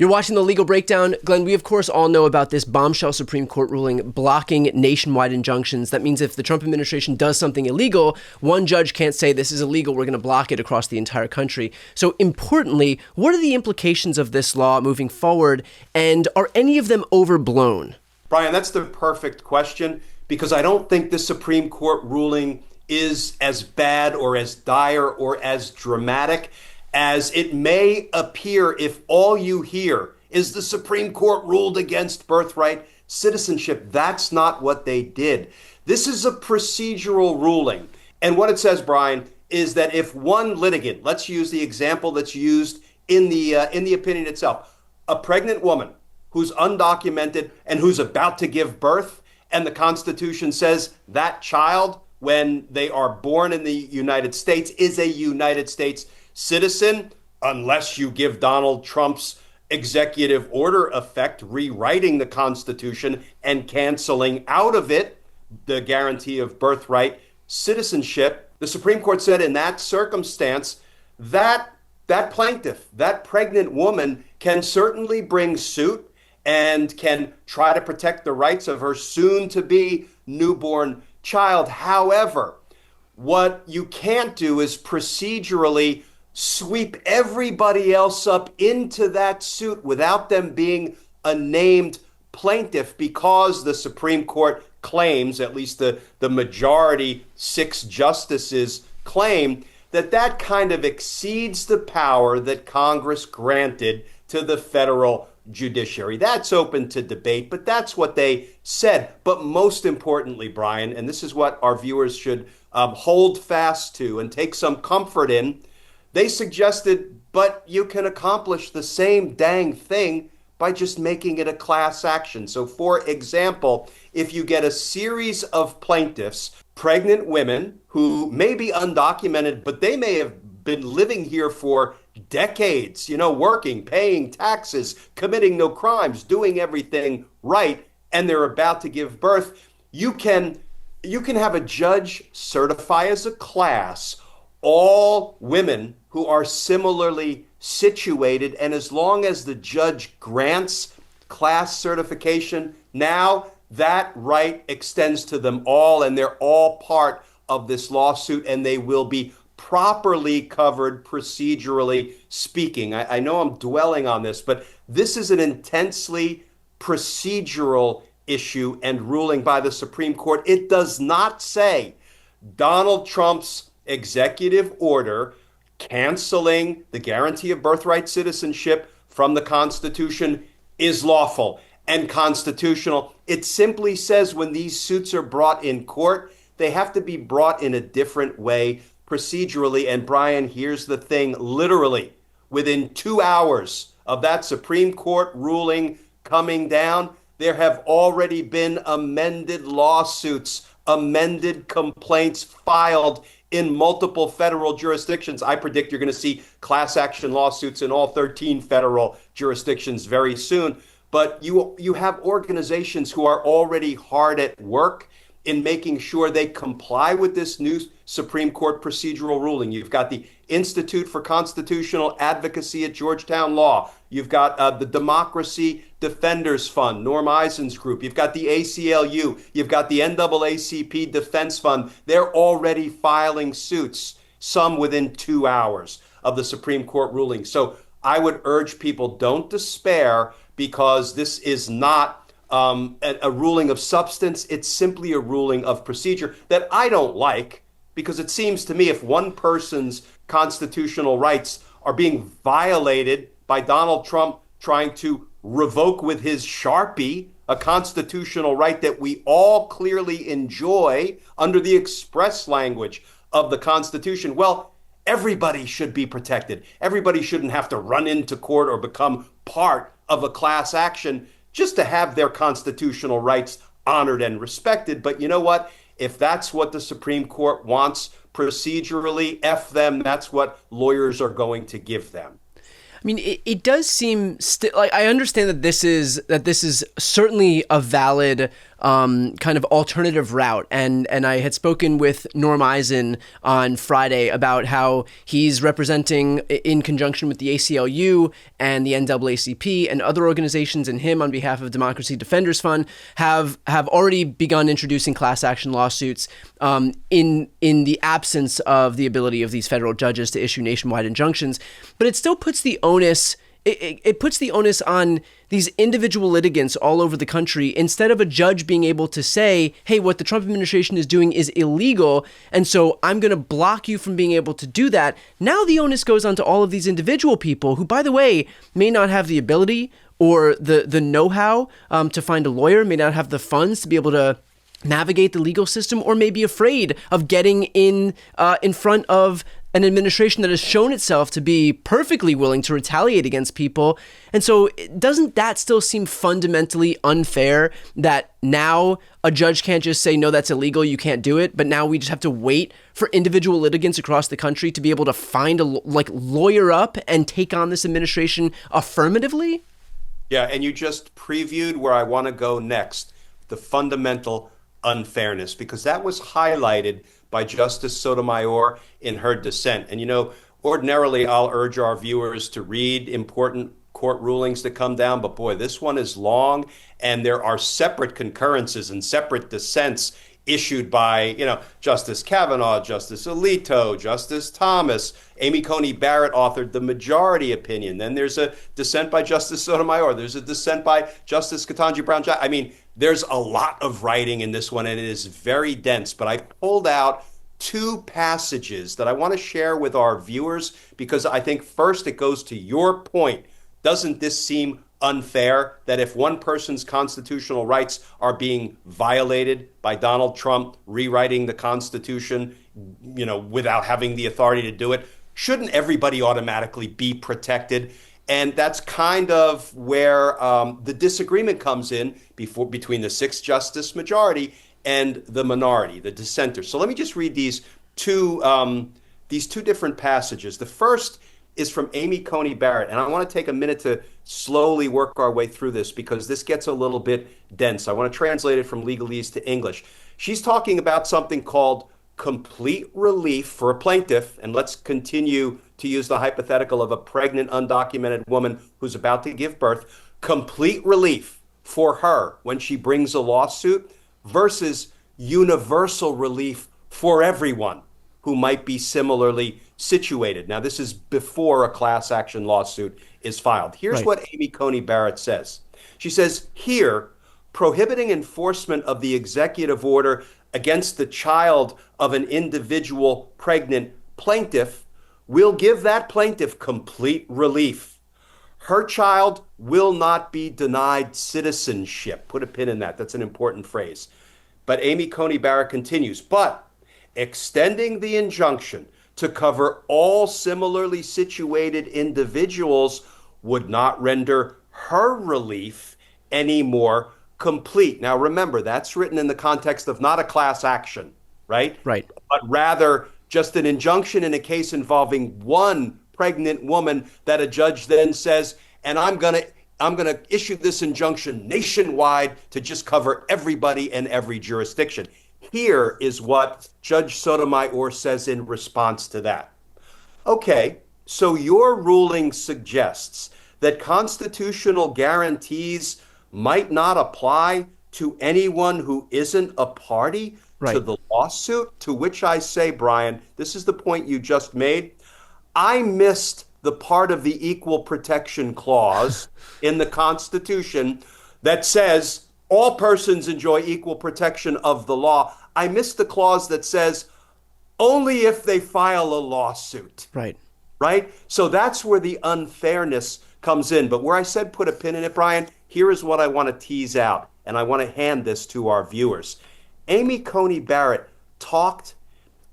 You're watching The Legal Breakdown. Glenn, we of course all know about this bombshell Supreme Court ruling blocking nationwide injunctions. That means if the Trump administration does something illegal, one judge can't say this is illegal, we're going to block it across the entire country. So importantly, what are the implications of this law moving forward, and are any of them overblown? Brian, that's the perfect question, because I don't think the Supreme Court ruling is as bad or as dire or as dramatic as it may appear if all you hear is the Supreme Court ruled against birthright citizenship. That's not what they did. This is a procedural ruling. And what it says, Brian, is that if one litigant, let's use the example that's used in the opinion itself, a pregnant woman who's undocumented and who's about to give birth, and the Constitution says that child, when they are born in the United States, is a United States citizen, unless you give Donald Trump's executive order effect, rewriting the Constitution and canceling out of it the guarantee of birthright citizenship. The Supreme Court said in that circumstance that that plaintiff, that pregnant woman, can certainly bring suit and can try to protect the rights of her soon-to-be newborn child. However, what you can't do is procedurally sweep everybody else up into that suit without them being a named plaintiff, because the Supreme Court claims, at least the majority, 6 justices claim, that kind of exceeds the power that Congress granted to the federal judiciary. That's open to debate, but that's what they said. But most importantly, Brian, and this is what our viewers should hold fast to and take some comfort in, they suggested, but you can accomplish the same dang thing by just making it a class action. So, for example, if you get a series of plaintiffs, pregnant women who may be undocumented, but they may have been living here for decades, working, paying taxes, committing no crimes, doing everything right, and they're about to give birth, you can have a judge certify as a class all women who are similarly situated, and as long as the judge grants class certification, now that right extends to them all, and they're all part of this lawsuit, and they will be properly covered procedurally speaking. I know I'm dwelling on this, but this is an intensely procedural issue and ruling by the Supreme Court. It does not say Donald Trump's executive order canceling the guarantee of birthright citizenship from the Constitution is lawful and constitutional. It simply says when these suits are brought in court, they have to be brought in a different way procedurally. And Brian, here's the thing, literally within 2 hours of that Supreme Court ruling coming down, there have already been amended lawsuits, amended complaints filed in multiple federal jurisdictions. I predict you're going to see class action lawsuits in all 13 federal jurisdictions very soon. But you have organizations who are already hard at work in making sure they comply with this new Supreme Court procedural ruling. You've got the Institute for Constitutional Advocacy at Georgetown Law. You've got the Democracy Defenders Fund, Norm Eisen's group. You've got the ACLU. You've got the NAACP Defense Fund. They're already filing suits, some within 2 hours of the Supreme Court ruling. So I would urge people, don't despair, because this is not a ruling of substance. It's simply a ruling of procedure that I don't like, because it seems to me if one person's constitutional rights are being violated by Donald Trump trying to revoke with his Sharpie a constitutional right that we all clearly enjoy under the express language of the Constitution, well, everybody should be protected. Everybody shouldn't have to run into court or become part of a class action just to have their constitutional rights honored and respected. But you know what? If that's what the Supreme Court wants procedurally, F them. That's what lawyers are going to give them. I mean, it does seem like I understand that this is certainly a valid kind of alternative route. And I had spoken with Norm Eisen on Friday about how he's representing, in conjunction with the ACLU and the NAACP and other organizations, and him on behalf of Democracy Defenders Fund, have already begun introducing class action lawsuits in the absence of the ability of these federal judges to issue nationwide injunctions. But it still puts the onus it puts the onus on these individual litigants all over the country, instead of a judge being able to say, hey, what the Trump administration is doing is illegal, and so I'm going to block you from being able to do that. Now the onus goes on to all of these individual people who, by the way, may not have the ability or the know-how to find a lawyer, may not have the funds to be able to navigate the legal system, or may be afraid of getting in front of an administration that has shown itself to be perfectly willing to retaliate against people. And so doesn't that still seem fundamentally unfair, that now a judge can't just say, no, that's illegal, you can't do it, but now we just have to wait for individual litigants across the country to be able to find lawyer up and take on this administration affirmatively? Yeah, and you just previewed where I want to go next, the fundamental unfairness, because that was highlighted by Justice Sotomayor in her dissent. And, ordinarily I'll urge our viewers to read important court rulings that come down, but boy, this one is long, and there are separate concurrences and separate dissents issued by, Justice Kavanaugh, Justice Alito, Justice Thomas. Amy Coney Barrett authored the majority opinion. Then there's a dissent by Justice Sotomayor. There's a dissent by Justice Ketanji Brown. I mean, there's a lot of writing in this one, and it is very dense. But I pulled out two passages that I want to share with our viewers, because I think first it goes to your point. Doesn't this seem unfair that if one person's constitutional rights are being violated by Donald Trump rewriting the Constitution, without having the authority to do it, shouldn't everybody automatically be protected? And that's kind of where the disagreement comes in between the six-justice majority and the minority, the dissenters. So let me just read these two different passages. The first is from Amy Coney Barrett, and I want to take a minute to slowly work our way through this, because this gets a little bit dense. I want to translate it from legalese to English. She's talking about something called complete relief for a plaintiff, and let's continue to use the hypothetical of a pregnant, undocumented woman who's about to give birth. Complete relief for her when she brings a lawsuit versus universal relief for everyone who might be similarly situated. Now, this is before a class action lawsuit is filed. Here's Right. what Amy Coney Barrett says. She says, here, prohibiting enforcement of the executive order against the child of an individual pregnant plaintiff will give that plaintiff complete relief. Her child will not be denied citizenship. Put a pin in that. That's an important phrase. But Amy Coney Barrett continues, but extending the injunction to cover all similarly situated individuals would not render her relief any more complete. Now, remember, that's written in the context of not a class action, right? Right. But rather just an injunction in a case involving one pregnant woman that a judge then says, and I'm going to issue this injunction nationwide to just cover everybody and every jurisdiction. Here is what Judge Sotomayor says in response to that. Okay, so your ruling suggests that constitutional guarantees might not apply to anyone who isn't a party to the lawsuit, to which I say, Brian, this is the point you just made. I missed the part of the Equal Protection Clause in the Constitution that says all persons enjoy equal protection of the law. I missed the clause that says only if they file a lawsuit. Right. Right? So that's where the unfairness comes in. But where I said put a pin in it, Brian, here is what I want to tease out, and I want to hand this to our viewers. Amy Coney Barrett talked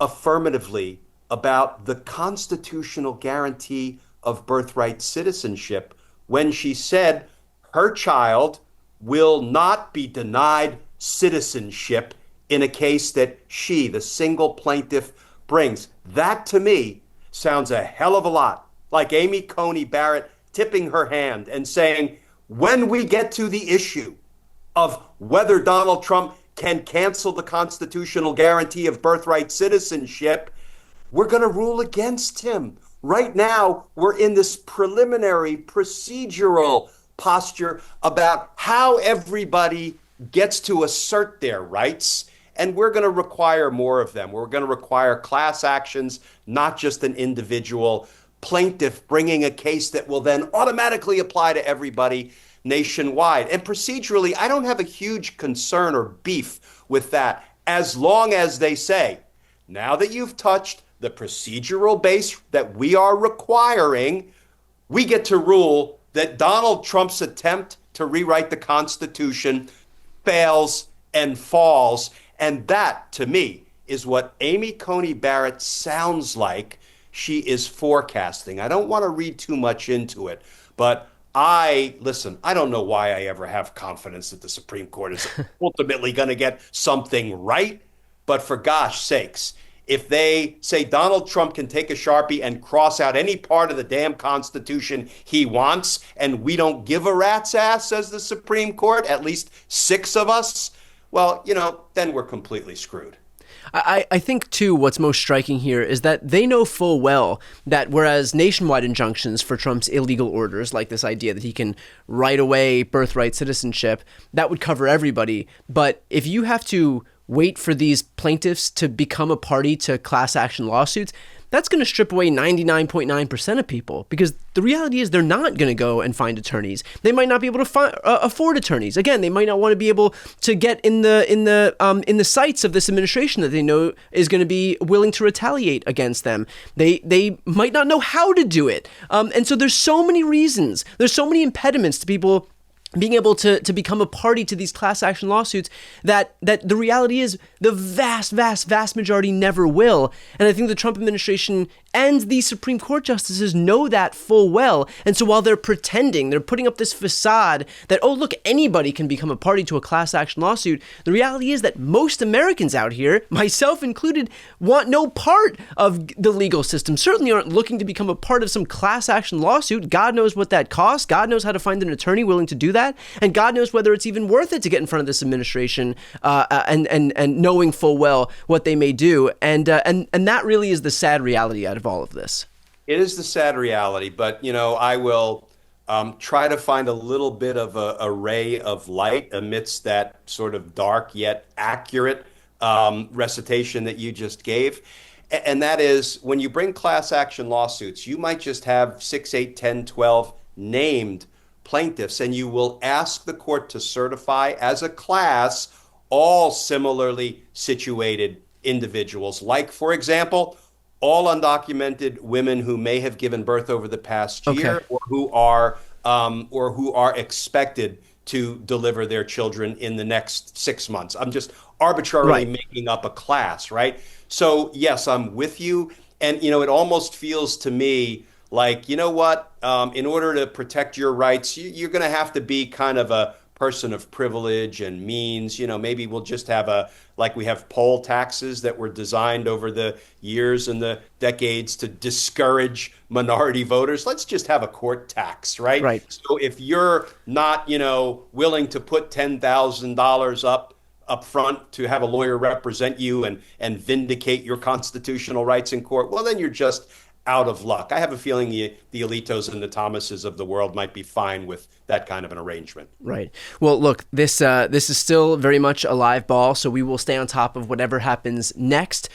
affirmatively about the constitutional guarantee of birthright citizenship when she said her child will not be denied citizenship in a case that she, the single plaintiff, brings. That, to me, sounds a hell of a lot like Amy Coney Barrett tipping her hand and saying, when we get to the issue of whether Donald Trump can cancel the constitutional guarantee of birthright citizenship, we're going to rule against him. Right now, we're in this preliminary procedural posture about how everybody gets to assert their rights. And we're going to require more of them. We're going to require class actions, not just an individual plaintiff bringing a case that will then automatically apply to everybody nationwide. And procedurally, I don't have a huge concern or beef with that, as long as they say, now that you've touched the procedural base that we are requiring, we get to rule that Donald Trump's attempt to rewrite the Constitution fails and falls. And that, to me, is what Amy Coney Barrett sounds like she is forecasting. I don't want to read too much into it, but I don't know why I ever have confidence that the Supreme Court is ultimately going to get something right. But for gosh sakes, if they say Donald Trump can take a Sharpie and cross out any part of the damn Constitution he wants, and we don't give a rat's ass, says the Supreme Court, at least 6 of us, well, then we're completely screwed. I think, too, what's most striking here is that they know full well that whereas nationwide injunctions for Trump's illegal orders, like this idea that he can write away birthright citizenship, that would cover everybody. But if you have to wait for these plaintiffs to become a party to class action lawsuits, that's going to strip away 99.9% of people, because the reality is they're not going to go and find attorneys. They might not be able to afford attorneys. Again, they might not want to be able to get in the sights of this administration that they know is going to be willing to retaliate against them. They might not know how to do it. And so there's so many reasons. There's so many impediments to people being able to become a party to these class action lawsuits that the reality is the vast majority never will. And I think the Trump administration and the Supreme Court justices know that full well. And so while they're pretending, they're putting up this facade that, oh, look, anybody can become a party to a class action lawsuit, the reality is that most Americans out here, myself included, want no part of the legal system, certainly aren't looking to become a part of some class action lawsuit. God knows what that costs. God knows how to find an attorney willing to do that. And God knows whether it's even worth it to get in front of this administration and knowing full well what they may do. And that really is the sad reality out of all of this. It is the sad reality, but I will try to find a little bit of a ray of light amidst that sort of dark yet accurate recitation that you just gave. And that is, when you bring class action lawsuits, you might just have 6, 8, 10, 12 named plaintiffs, and you will ask the court to certify as a class all similarly situated individuals, like, for example, all undocumented women who may have given birth over the past year, or who are expected to deliver their children in the next 6 months. I'm just arbitrarily making up a class, right? So yes, I'm with you. And, it almost feels to me like, in order to protect your rights, you're going to have to be kind of a person of privilege and means. Maybe we'll just have like we have poll taxes that were designed over the years and the decades to discourage minority voters. Let's just have a court tax, right? Right. So if you're not, willing to put $10,000 up front to have a lawyer represent you and vindicate your constitutional rights in court, well, then you're just out of luck. I have a feeling the Alitos and the Thomases of the world might be fine with that kind of an arrangement. Right. Well, look, this is still very much a live ball, so we will stay on top of whatever happens next,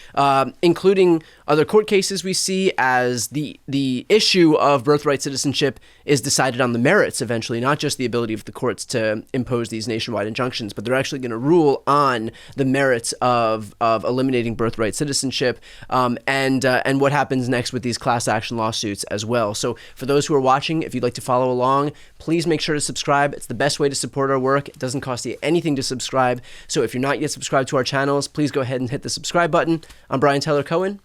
including other court cases we see, as the issue of birthright citizenship is decided on the merits eventually, not just the ability of the courts to impose these nationwide injunctions, but they're actually going to rule on the merits of eliminating birthright citizenship, and what happens next with these class action lawsuits as well. So for those who are watching, if you'd like to follow along, please make sure to subscribe. It's the best way to support our work. It doesn't cost you anything to subscribe. So if you're not yet subscribed to our channels, please go ahead and hit the subscribe button. I'm Brian Tyler Cohen.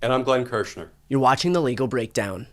And I'm Glenn Kirshner. You're watching The Legal Breakdown.